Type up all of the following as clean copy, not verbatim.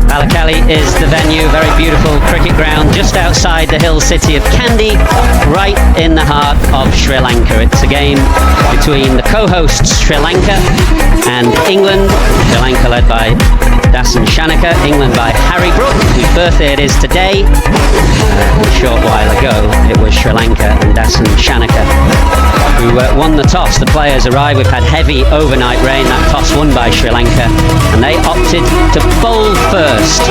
Pallekele is the venue, very beautiful cricket ground just outside the hill city of Kandy, right in the heart of Sri Lanka. It's a game between the co-hosts Sri Lanka and England. Sri Lanka led by Dasan Shanaka, England by Harry Brook, whose birthday it is today. A short while ago it was Sri Lanka and Dasan Shanaka who won the toss. The players arrived. We've had heavy overnight rain. That toss won by Sri Lanka and they opted to bowl first.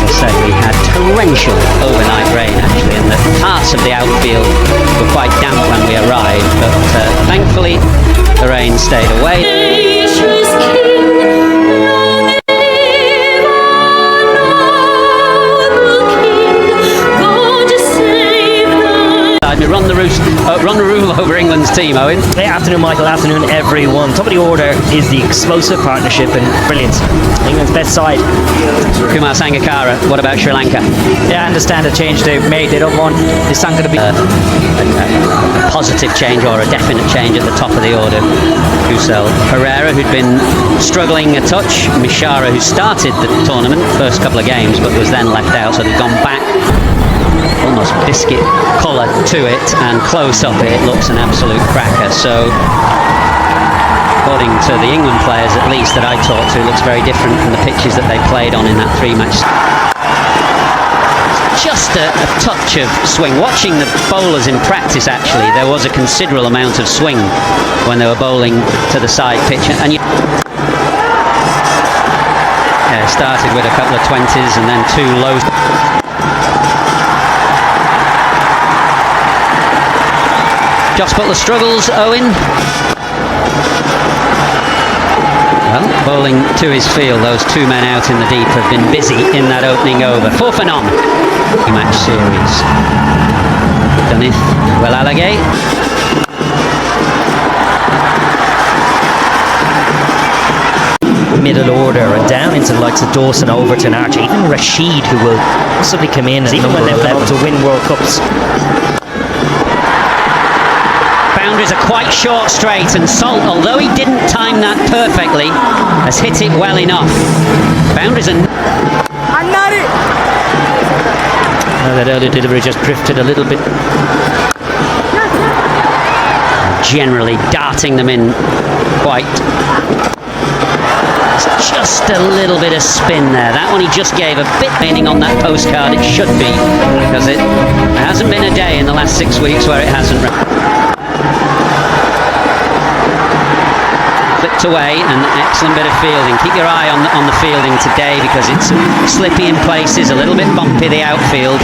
As I said, we had torrential overnight rain actually, and the parts of the outfield were quite damp when we arrived, but thankfully the rain stayed away. Run the rule over England's team, Owen. Hey, afternoon, Michael. Afternoon, everyone. Top of the order is the explosive partnership and brilliance. England's best side. Kumar Sangakkara, what about Sri Lanka? Yeah, I understand the change they've made. They don't want the Sangha to be a positive change or a definite change at the top of the order. Kusal Herrera, who'd been struggling a touch. Mishara, who started the tournament first couple of games but was then left out, so they've gone back. Almost biscuit colour to it, and close up it looks an absolute cracker. So according to the England players at least that I talked to, it looks very different from the pitches that they played on in that 3-match. Just a touch of swing. Watching the bowlers in practice actually, there was a considerable amount of swing when they were bowling to the side pitch, and started with a couple of 20s and then 2 lows. Jos Buttler struggles, Owen. Well, bowling to his field, those 2 men out in the deep have been busy in that opening over. 4 for none. 2-match series. Dunith Wellalage. middle order and down into the likes of Dawson, Overton, Archer, even Rashid, who will possibly come in even when they've left to win World Cups. Boundaries are quite short straight, and Salt, although he didn't time that perfectly, has hit it well enough. Boundaries are... That early delivery just drifted a little bit. Generally darting them in quite... Just a little bit of spin there. That one he just gave a bit meaning on that postcard. It should be, because it hasn't been a day in the last 6 weeks where it hasn't. Flipped away, and excellent bit of fielding. Keep your eye on the fielding today, because it's slippy in places, a little bit bumpy, the outfield.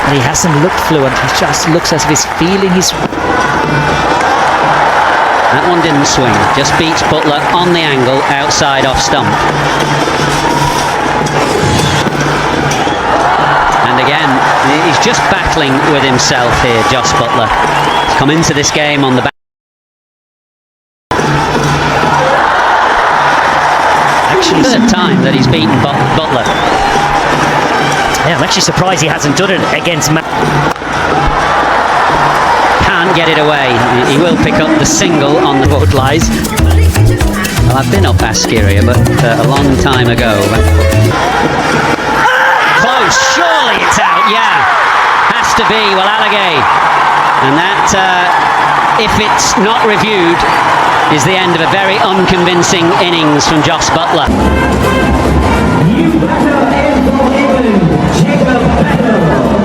And he hasn't looked fluent. He just looks as if he's feeling his... That one didn't swing, just beats Buttler on the angle, outside off stump. And again, he's just battling with himself here, Jos Buttler. He's come into this game on the back. Actually, third time that he's beaten Buttler. Yeah, I'm actually surprised he hasn't done it against Can't get it away. He will pick up the single on the road lies. Well, I've been up Askeria, but a long time ago. Close, surely it's out, yeah. Has to be, Wellalage. And that, if it's not reviewed, is the end of a very unconvincing innings from Jos Buttler.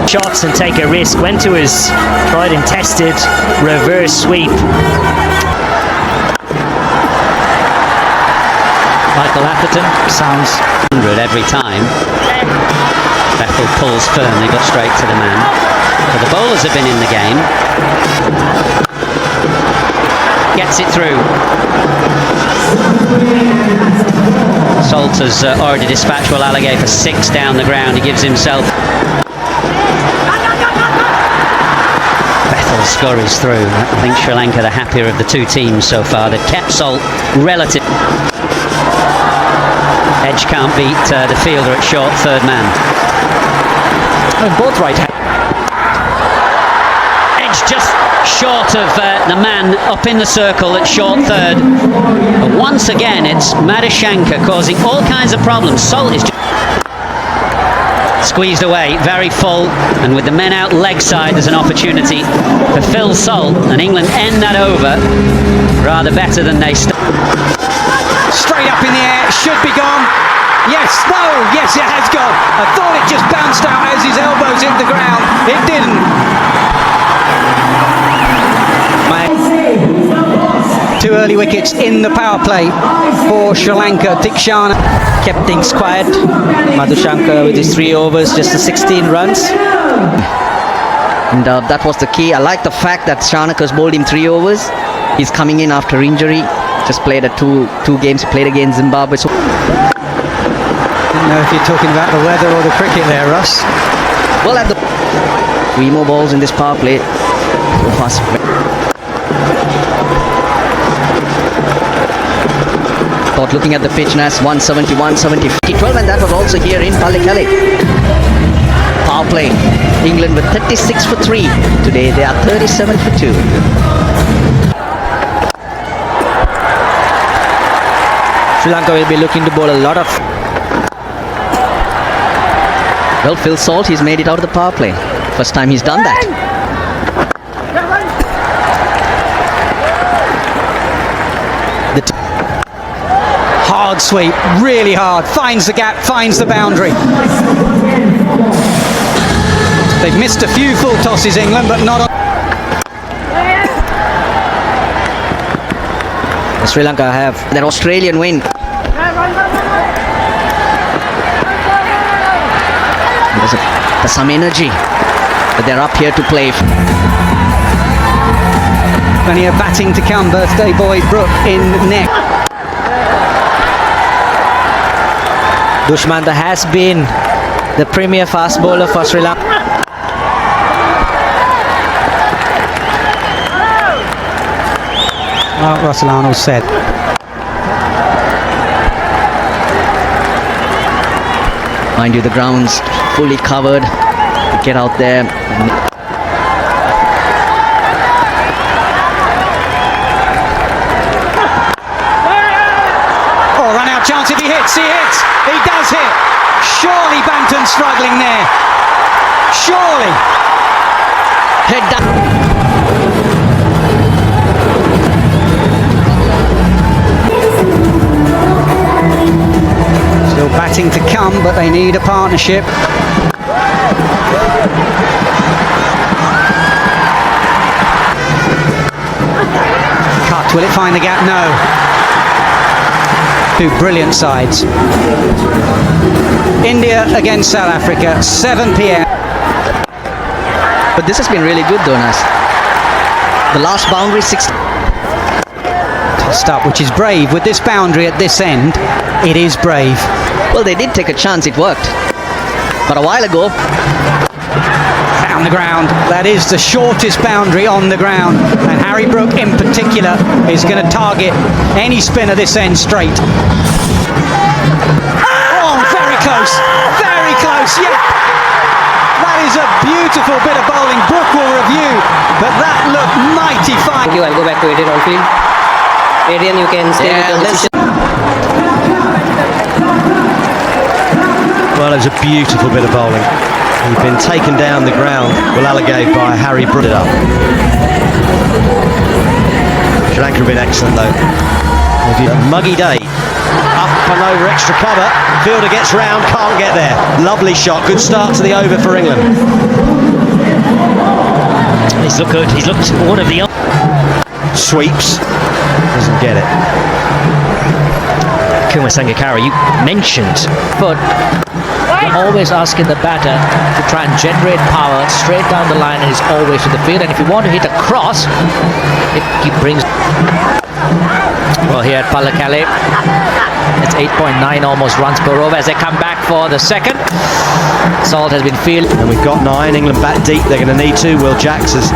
Shots and take a risk, went to his tried and tested reverse sweep. Michael Atherton sounds 100 every time. Bethel pulls firmly but straight to the man. So the bowlers have been in the game. Gets it through. Salt has already dispatched Wellalage for 6 down the ground. He gives himself... scurries through. I think Sri Lanka the happier of the two teams so far. They've kept Salt relative. Edge can't beat the fielder at short third man. Oh, both right. Edge just short of the man up in the circle at short third. But once again, it's Madushenka causing all kinds of problems. Salt is squeezed away, very full, and with the men out leg side, there's an opportunity for Phil Salt, and England end that over rather better than they started. Straight up in the air, should be gone. Yes, no, yes it has gone. I thought it just bounced out as his elbows hit the ground. It didn't. Two early wickets in the power play for Sri Lanka. Tikshana kept things quiet. Madushenka with his 3 overs, just the 16 runs. And that was the key. I like the fact that Shanaka's bowled him 3 overs. He's coming in after injury. Just played two games, played against Zimbabwe. So didn't know if you're talking about the weather or the cricket there, Russ. well, at the 3 more balls in this power play. So fast. Thought looking at the pitch now, 170, 170, 12, and that was also here in Pallekele. Power play. England with 36 for 3. Today they are 37 for 2. Sri Lanka will be looking to bowl a lot of. Well, Phil Salt, he's made it out of the power play. First time he's done that. Hard sweep, really hard. Finds the gap, finds the boundary. They've missed a few full tosses, England, but not on. Sri Lanka have that Australian win. There's some energy, but they're up here to play. Plenty of batting to come. Birthday boy Brook in neck. Dushmantha has been the premier fast bowler for Sri Lanka. Like Russell Arnold said. Mind you, the ground's fully covered. Get out there. Oh, run out chance if he hits. He hits. He does hit. Surely Banton's struggling there. Surely. Head down. Still batting to come, but they need a partnership. Cut, will it find the gap? No. Two brilliant sides. India against South Africa, 7 p.m. But this has been really good though, Nas. The last boundary, 6. Tossed up, which is brave. With this boundary at this end, it is brave. Well, they did take a chance, it worked. But a while ago, down the ground, that is the shortest boundary on the ground, and Harry Brook in particular is going to target any spinner this end straight. Oh, very close, yeah. That is a beautiful bit of bowling. Brook will review, but that looked mighty fine. I'll go back to Adrian on field. Adrian, you can stay with your decision. Well, it was a beautiful bit of bowling. He'd been taken down the ground, well alligated by Harry Brook. Sri Lanka have been excellent though. A muggy day. Up and over extra cover. Fielder gets round, can't get there. Lovely shot. Good start to the over for England. He's looked good. He's looked one of the Sweeps. Doesn't get it. Kumar Sangakkara, you mentioned, but you're always asking the batter to try and generate power straight down the line, and he's always to the field. And if you want to hit a cross, he brings. Well, here at Pallekele, it's 8.9 almost runs per over as they come back for the second. Salt has been fielded. And we've got 9. England back deep. They're going to need to. Will Jacks has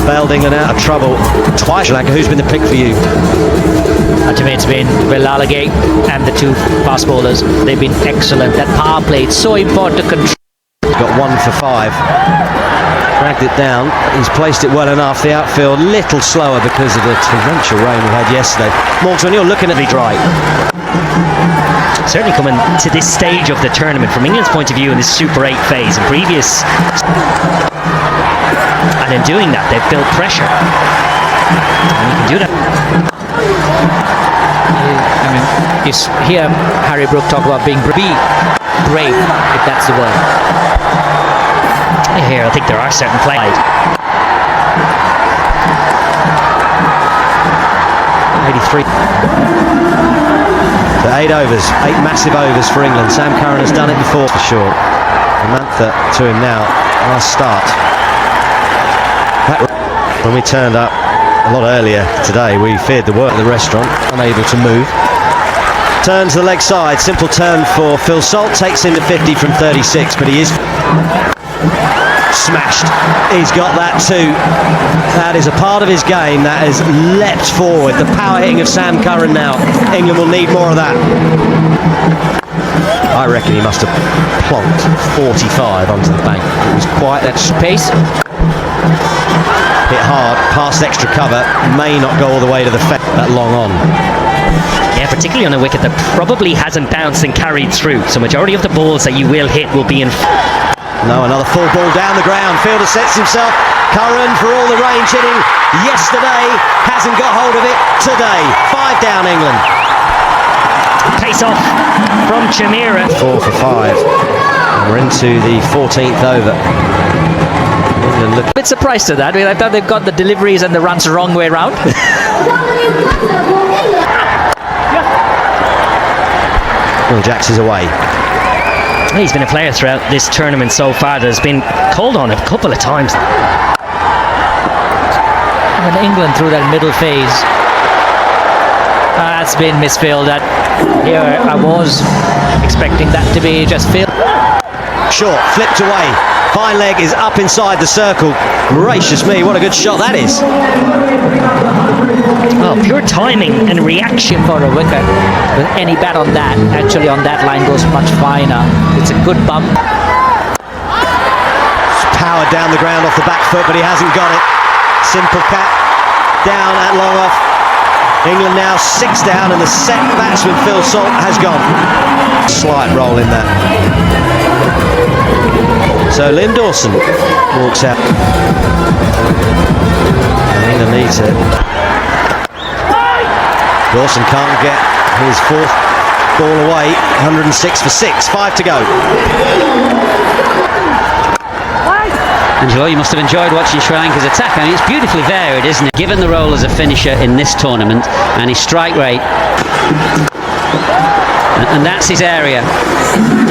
bailed England out of trouble twice. Sri Lanka, who's been the pick for you? To me, it's been Will Alagay and the 2 fast bowlers. They've been excellent. That power play, it's so important to control. Got 1 for 5. dragged it down. He's placed it well enough. The outfield little slower because of the torrential rain we had yesterday. Morgs, when you're looking at the dry, Certainly coming to this stage of the tournament, from England's point of view in this Super 8 phase and previous, and in doing that they've built pressure, and you can do that. I mean, you hear Harry Brook talk about being brave, if that's the word. Here, I think there are certain plays. 83. The 8 overs, 8 massive overs for England. Sam Curran has done it before for sure. Mantha to him now. Nice start. When we turned up a lot earlier today, we feared the work at the restaurant, unable to move. Turns the leg side, simple turn for Phil Salt, takes him to 50 from 36, but he is smashed. He's got that too. That is a part of his game that has leapt forward. The power hitting of Sam Curran now. England will need more of that. I reckon he must have plonked 45 onto the bank. It was quite that Pace. hit hard, past extra cover, may not go all the way to the fence that long on. Yeah, particularly on a wicket that probably hasn't bounced and carried through. So majority of the balls that you will hit will be in. No, another full ball down the ground. Fielder sets himself. Curran, for all the range hitting yesterday, hasn't got hold of it today. 5 down England. Pace off from Chimera. 4 for 5. And we're into the 14th over. England look. A bit surprised at that. I mean, I thought they've got the deliveries and the runs the wrong way around. Will Jacks is away. He's been a player throughout this tournament so far that has been called on a couple of times. When England through that middle phase, that's been misfilled. That here I was expecting that to be just filled. Short, flipped away. Fine leg is up inside the circle. Gracious me, what a good shot that is. Oh, pure timing and reaction. For a wicket, with any bat on that, actually on that line goes much finer. It's a good bump. Powered down the ground off the back foot, but he hasn't got it. Simple cat down at long off. England now 6 down, and the set batsman Phil Salt has gone. Slight roll in that. So Liam Dawson walks out. England needs it. Dawson can't get his 4th ball away. 106 for 6. 5 to go. Angelo, you must have enjoyed watching Sri Lanka's attack. I mean, it's beautifully varied, isn't it? Given the role as a finisher in this tournament and his strike rate, and that's his area.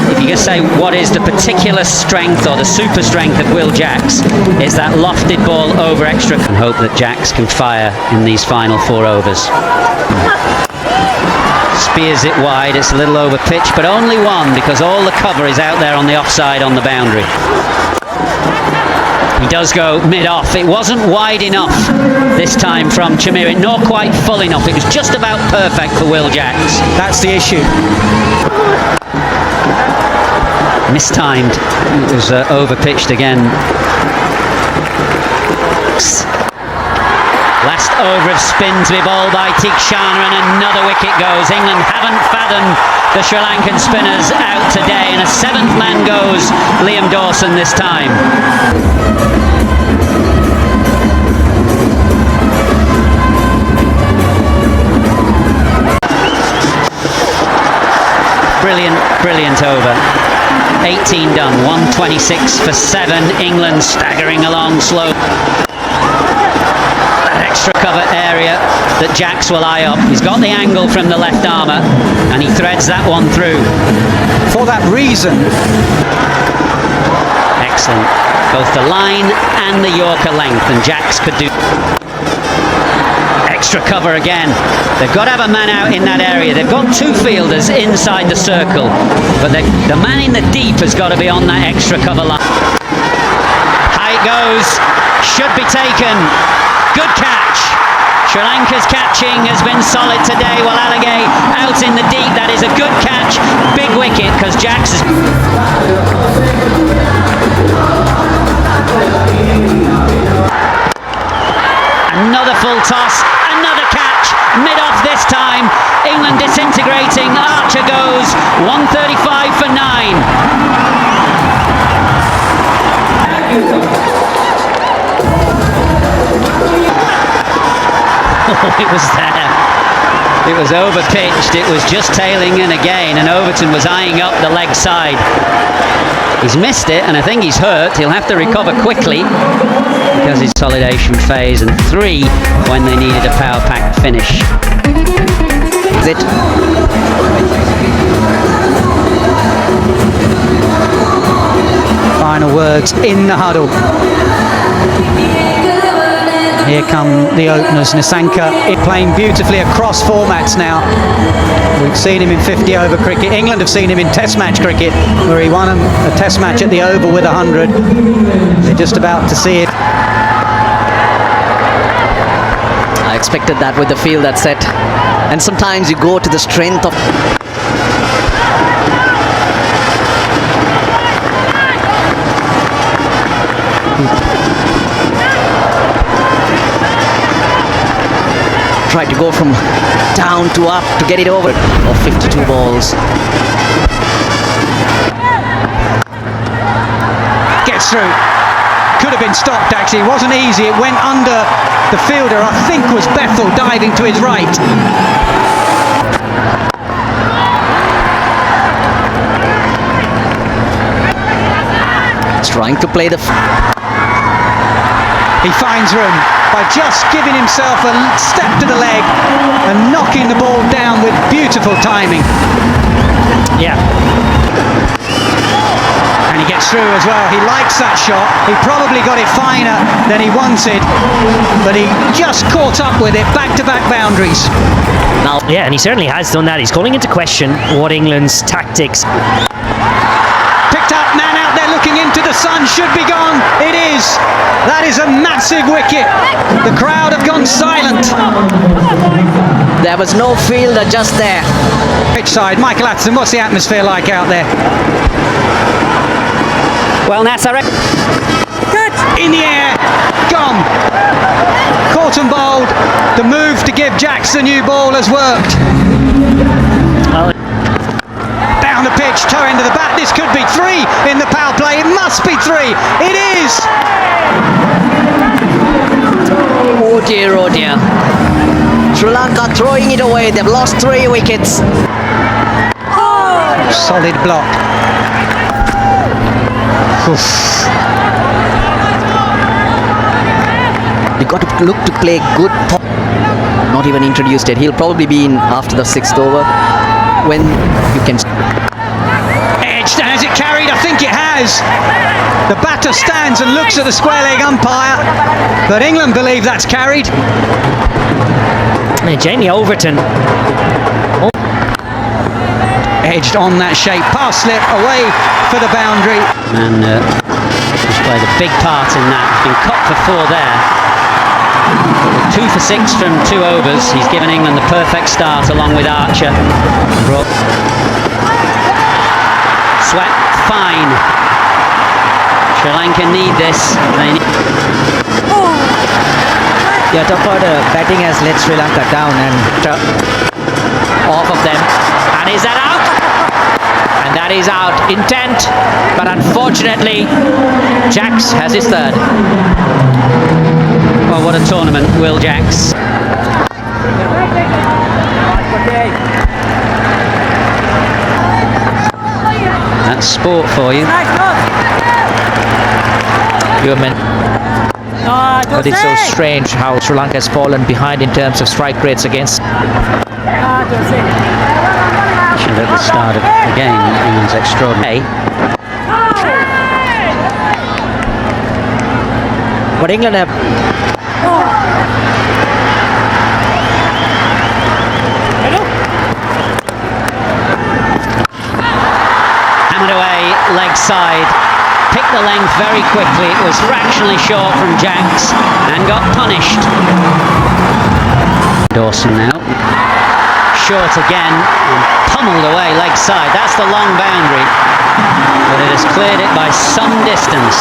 If you can say what is the particular strength or the super strength of Will Jacks, is that lofted ball over extra. And hope that Jacks can fire in these final 4 overs. Spears it wide, it's a little over pitch, but only one because all the cover is out there on the offside on the boundary. He does go mid-off. It wasn't wide enough this time from Chimera, nor quite full enough. It was just about perfect for Will Jacks. That's the issue. Mistimed. It was over-pitched again. Last over of spin to be bowled by Tikshana, and another wicket goes. England haven't fathomed the Sri Lankan spinners out today, and a 7th man goes, Liam Dawson this time. Brilliant over. 18 done, 126 for 7. England staggering along slow. That extra cover area that Jacks will eye up. He's got the angle from the left armour and he threads that one through. For that reason. Excellent. Both the line and the Yorker length, and Jacks could do. Extra cover again. They've got to have a man out in that area. They've got 2 fielders inside the circle, but the man in the deep has got to be on that extra cover line. High it goes. Should be taken. Good catch. Sri Lanka's catching has been solid today, while Alagay out in the deep. That is a good catch, big wicket, because Jacks is... Another full toss, another catch, mid-off this time. England disintegrating, Archer goes, 135 for 9. It was there. It was over pitched, it was just tailing in again, and Overton was eyeing up the leg side. He's missed it, and I think he's hurt. He'll have to recover quickly because his consolidation phase, and 3 when they needed a power pack finish. Is it? Final words in the huddle. Here come the openers. Nissanka playing beautifully across formats now. We've seen him in 50-over cricket. England have seen him in Test match cricket, where he won a Test match at the Oval with 100. They're just about to see it. I expected that with the field that's set. And sometimes you go to the strength of... Try to go from down to up to get it over. Of 52 balls. Gets through. Could have been stopped, actually. It wasn't easy. It went under the fielder. I think was Bethel diving to his right. Trying to play the... He finds room by just giving himself a step to the leg and knocking the ball down with beautiful timing. Yeah. And he gets through as well. He likes that shot. He probably got it finer than he wanted, but he just caught up with it. Back-to-back boundaries. Now, Yeah, and he certainly has done that. He's calling into question what England's tactics. Picked up, man out there looking into the sun, should be gone. It is. That is a massive wicket. The crowd have gone silent. there was no fielder just there. Pitch side, Michael Atherton, what's the atmosphere like out there? Well, Nasser, Good. In the air, gone. Caught and bowled. The move to give Jacks the new ball has worked. Down the pitch, toe into the bat. This could be 3 in the power play. It must be 3. It is. Oh dear, oh dear. Sri Lanka throwing it away. They've lost 3 wickets. Solid block. Oof. They got to look to play good. Not even introduced yet. He'll probably be in after the 6th over when you can. Edged. Has it carried? I think it has. The batter stands and looks at the square leg umpire, but England believe that's carried. Jamie Overton. Edged on that shape, pass slip away for the boundary. and who's played a big part in that. He's been cut for 4 there. 2 for 6 from 2 overs. He's given England the perfect start along with Archer. Sweat, fine. Sri Lanka need this. They need... Yeah, top order batting has let Sri Lanka down and Off of them. And is that out? And that is out. Intent. But unfortunately, Jacks has his 3rd. Well, what a tournament, Will Jacks. That's sport for you. You meant. But it's so strange how Sri Lanka has fallen behind in terms of strike rates against. Mentioned at the start of the game, England's extraordinary. but England have Hammered away, leg side. Picked the length very quickly. It was fractionally short from Jacks and got punished. Dawson now. Short again, and pummeled away leg side. That's the long boundary, but it has cleared it by some distance.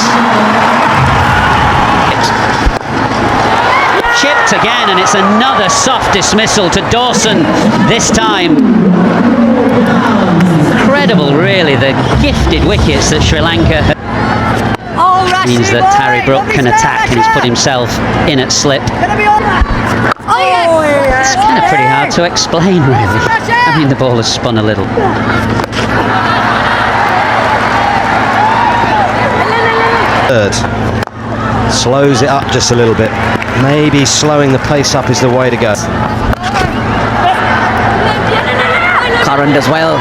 Chipped again, and it's another soft dismissal to Dawson this time. Incredible, really, the gifted wickets that Sri Lanka means that Harry Brook can attack, and he's put himself in at slip. It's kind of pretty hard to explain, really. I mean, the ball has spun a little. Third. Slows it up just a little bit. Maybe slowing the pace up is the way to go. Current as well.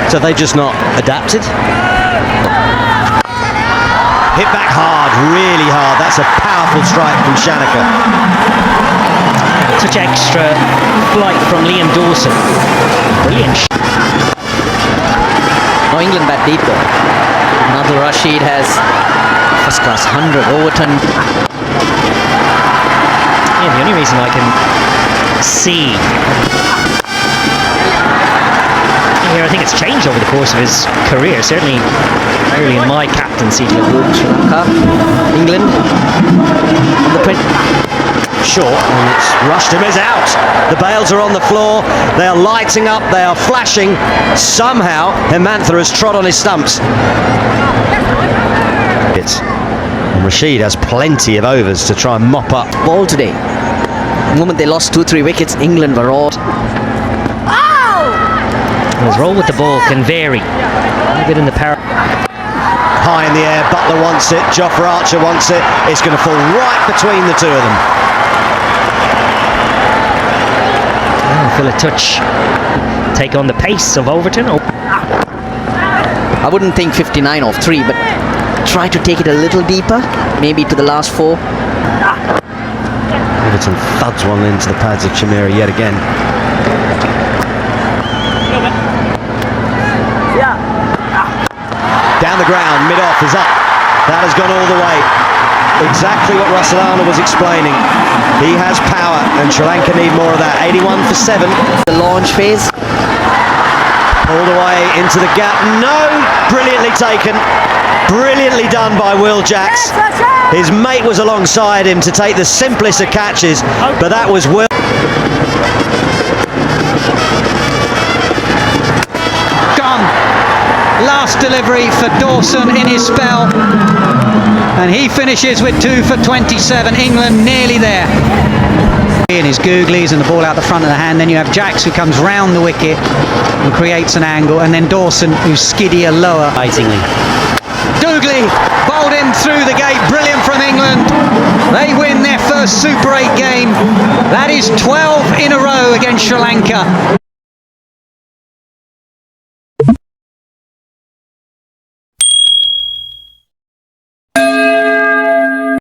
So they just not adapted? Hit back hard, really hard. That's a powerful strike from Shanaka. Such extra flight from Liam Dawson. Brilliant. No England bat deep though. Another Rashid has first class 100. Overton. Yeah, the only reason I can see here, I think it's changed over the course of his career, certainly early in my captaincy. Sri Lanka, England on the print. Short, and it's rushed him, is out. The bails are on the floor, they are lighting up, they are flashing. Somehow Hemantha has trod on his stumps. And Rashid has plenty of overs to try and mop up. Ball today. The moment they lost 2-3 wickets, England were awed. His role with the ball can vary. A bit in the power. High in the air, Butler wants it, Jofra Archer wants it. It's going to fall right between the two of them. I feel a touch take on the pace of Overton. I wouldn't think 59 off 3, but try to take it a little deeper, maybe to the last 4. Everton thuds one into the pads of Chimera yet again. Down the ground, mid-off is up. That has gone all the way. Exactly what Russellana was explaining. He has power, and Sri Lanka need more of that. 81 for 7. The launch phase. Pulled away into the gap. No! Brilliantly taken. Brilliantly done by Will Jacks. His mate was alongside him to take the simplest of catches, but that was Will. Gone. Last delivery for Dawson in his spell, and he finishes with 2 for 27. England nearly there. In his googlies and the ball out the front of the hand. Then you have Jacks, who comes round the wicket and creates an angle, and then Dawson, who's skiddier lower. Fightingly. Googly bowled in through the gate. Brilliant from England. They win their first Super 8 game. That is 12 in a row against Sri Lanka.